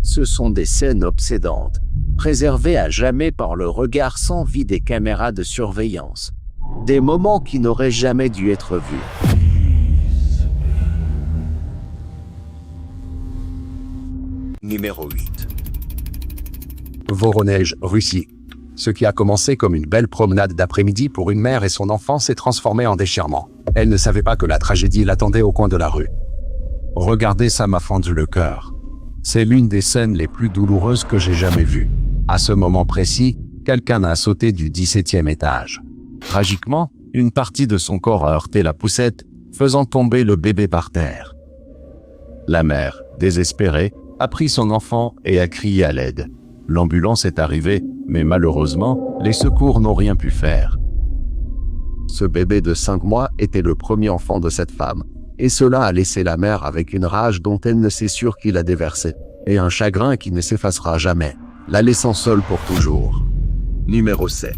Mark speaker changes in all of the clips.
Speaker 1: Ce sont des scènes obsédantes, préservées à jamais par le regard sans vie des caméras de surveillance. Des moments qui n'auraient jamais dû être vus.
Speaker 2: Numéro 8.
Speaker 3: Voronezh, Russie. Ce qui a commencé comme une belle promenade d'après-midi pour une mère et son enfant s'est transformé en déchirement. Elle ne savait pas que la tragédie l'attendait au coin de la rue. Regardez, ça m'a fendu le cœur. C'est l'une des scènes les plus douloureuses que j'ai jamais vues. À ce moment précis, quelqu'un a sauté du 17e étage. Tragiquement, une partie de son corps a heurté la poussette, faisant tomber le bébé par terre. La mère, désespérée, a pris son enfant et a crié à l'aide. L'ambulance est arrivée, mais malheureusement, les secours n'ont rien pu faire. Ce bébé de 5 mois était le premier enfant de cette femme, et cela a laissé la mère avec une rage dont elle ne sait sûre qu'il a déversé, et un chagrin qui ne s'effacera jamais, la laissant seule pour toujours.
Speaker 2: Numéro 7.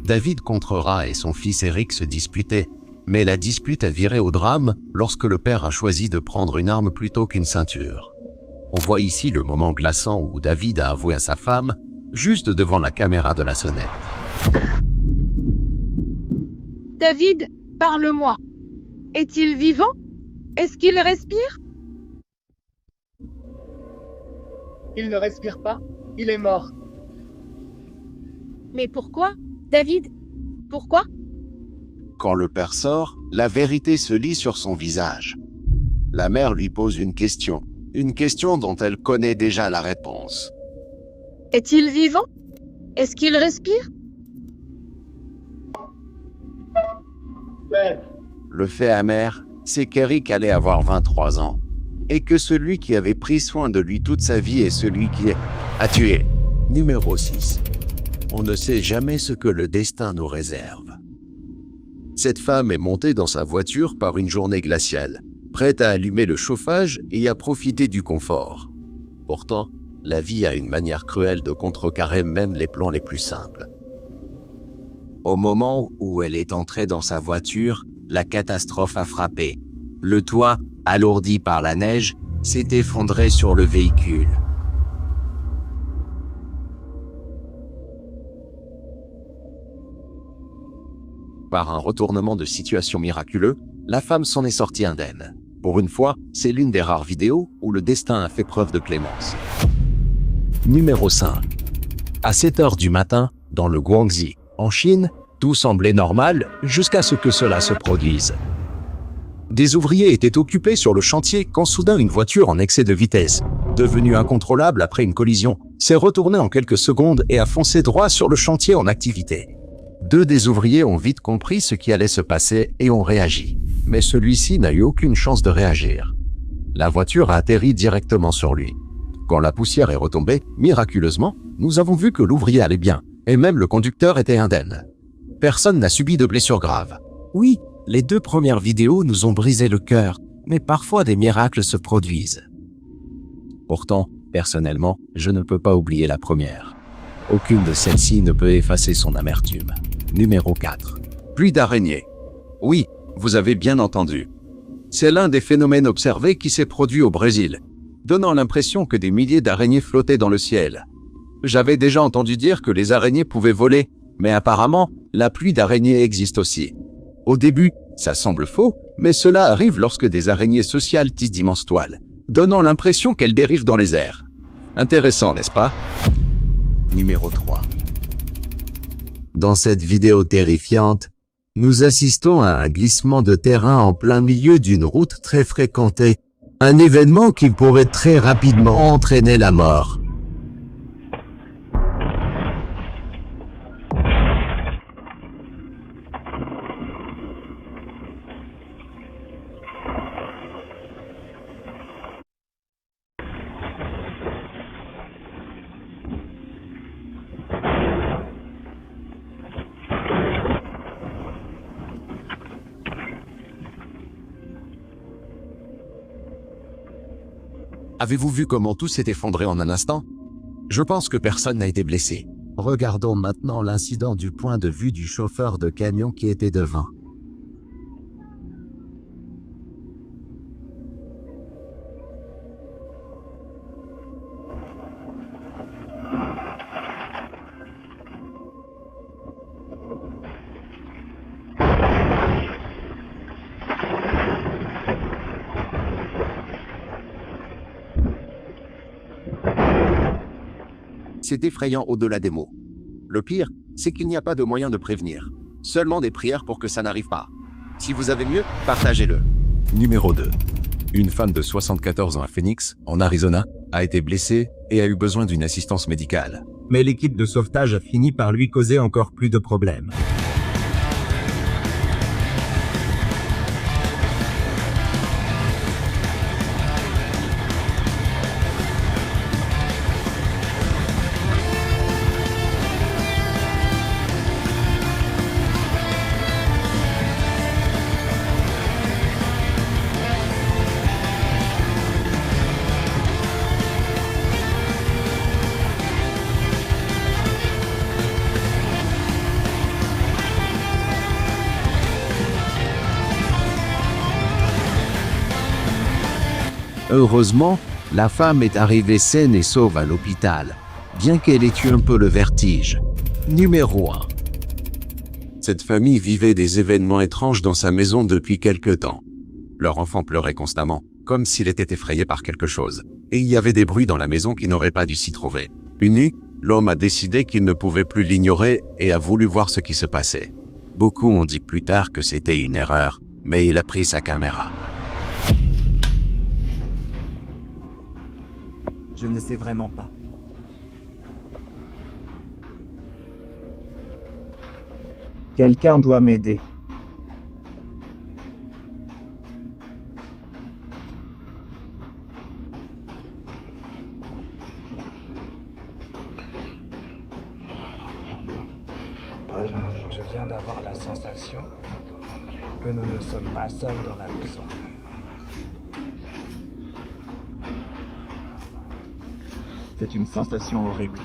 Speaker 3: David Contrera et son fils Eric se disputaient, mais la dispute a viré au drame lorsque le père a choisi de prendre une arme plutôt qu'une ceinture. On voit ici le moment glaçant où David a avoué à sa femme, juste devant la caméra de la sonnette.
Speaker 4: David, parle-moi. Est-il vivant? Est-ce qu'il respire?
Speaker 5: Il ne respire pas, il est mort.
Speaker 4: Mais pourquoi? David, pourquoi?
Speaker 1: Quand le père sort, la vérité se lit sur son visage. La mère lui pose une question dont elle connaît déjà la réponse.
Speaker 4: Est-il vivant? Est-ce qu'il respire?
Speaker 5: Père,
Speaker 1: Le fait amer, c'est qu'Eric allait avoir 23 ans, et que celui qui avait pris soin de lui toute sa vie est celui qui a tué. Numéro 6. On ne sait jamais ce que le destin nous réserve. Cette femme est montée dans sa voiture par une journée glaciale, prête à allumer le chauffage et à profiter du confort. Pourtant, la vie a une manière cruelle de contrecarrer même les plans les plus simples. Au moment où elle est entrée dans sa voiture, la catastrophe a frappé. Le toit, alourdi par la neige, s'est effondré sur le véhicule. Par un retournement de situation miraculeux, la femme s'en est sortie indemne. Pour une fois, c'est l'une des rares vidéos où le destin a fait preuve de clémence. Numéro 5. À 7 heures du matin, dans le Guangxi, en Chine, tout semblait normal jusqu'à ce que cela se produise. Des ouvriers étaient occupés sur le chantier quand soudain une voiture en excès de vitesse, devenue incontrôlable après une collision, s'est retournée en quelques secondes et a foncé droit sur le chantier en activité. 2 des ouvriers ont vite compris ce qui allait se passer et ont réagi. Mais celui-ci n'a eu aucune chance de réagir. La voiture a atterri directement sur lui. Quand la poussière est retombée, miraculeusement, nous avons vu que l'ouvrier allait bien, et même le conducteur était indemne. Personne n'a subi de blessures graves. Oui, les 2 premières vidéos nous ont brisé le cœur, mais parfois des miracles se produisent. Pourtant, personnellement, je ne peux pas oublier la première. Aucune de celles-ci ne peut effacer son amertume. Numéro 4.
Speaker 2: Pluie d'araignées. Oui, vous avez bien entendu. C'est l'un des phénomènes observés qui s'est produit au Brésil, donnant l'impression que des milliers d'araignées flottaient dans le ciel. J'avais déjà entendu dire que les araignées pouvaient voler, mais apparemment, la pluie d'araignées existe aussi. Au début, ça semble faux, mais cela arrive lorsque des araignées sociales tissent d'immenses toiles, donnant l'impression qu'elles dérivent dans les airs. Intéressant, n'est-ce pas?
Speaker 1: Numéro 3. Dans cette vidéo terrifiante, nous assistons à un glissement de terrain en plein milieu d'une route très fréquentée, un événement qui pourrait très rapidement entraîner la mort. Avez-vous vu comment tout s'est effondré en un instant? Je pense que personne n'a été blessé. Regardons maintenant l'incident du point de vue du chauffeur de camion qui était devant. C'est effrayant au-delà des mots. Le pire, c'est qu'il n'y a pas de moyen de prévenir. Seulement des prières pour que ça n'arrive pas. Si vous avez mieux, partagez-le.
Speaker 3: Numéro 2. Une femme de 74 ans à Phoenix, en Arizona, a été blessée et a eu besoin d'une assistance médicale.
Speaker 6: Mais l'équipe de sauvetage a fini par lui causer encore plus de problèmes.
Speaker 2: Heureusement, la femme est arrivée saine et sauve à l'hôpital, bien qu'elle ait eu un peu le vertige. Numéro 1. Cette famille vivait des événements étranges dans sa maison depuis quelque temps.
Speaker 3: Leur enfant pleurait constamment, comme s'il était effrayé par quelque chose. Et il y avait des bruits dans la maison qui n'auraient pas dû s'y trouver.
Speaker 2: Une nuit, l'homme a décidé qu'il ne pouvait plus l'ignorer et a voulu voir ce qui se passait. Beaucoup ont dit plus tard que c'était une erreur, mais il a pris sa caméra.
Speaker 7: Je ne sais vraiment pas. Quelqu'un doit m'aider.
Speaker 8: Je viens d'avoir la sensation que nous ne sommes pas seuls dans la maison.
Speaker 7: C'est une sensation horrible.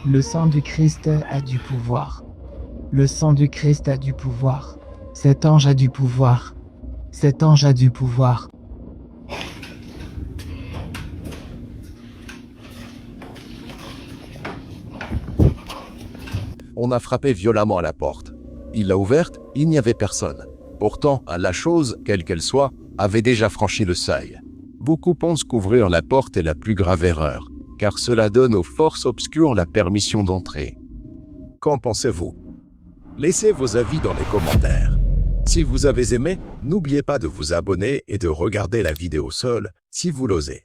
Speaker 9: Le sang du Christ a du pouvoir. Le sang du Christ a du pouvoir. Cet ange a du pouvoir. Cet ange a du pouvoir.
Speaker 3: On a frappé violemment à la porte. Il l'a ouverte, il n'y avait personne. Pourtant, la chose, quelle qu'elle soit, avait déjà franchi le seuil. Beaucoup pensent qu'ouvrir la porte est la plus grave erreur, car cela donne aux forces obscures la permission d'entrer. Qu'en pensez-vous? Laissez vos avis dans les commentaires. Si vous avez aimé, n'oubliez pas de vous abonner et de regarder la vidéo seule, si vous l'osez.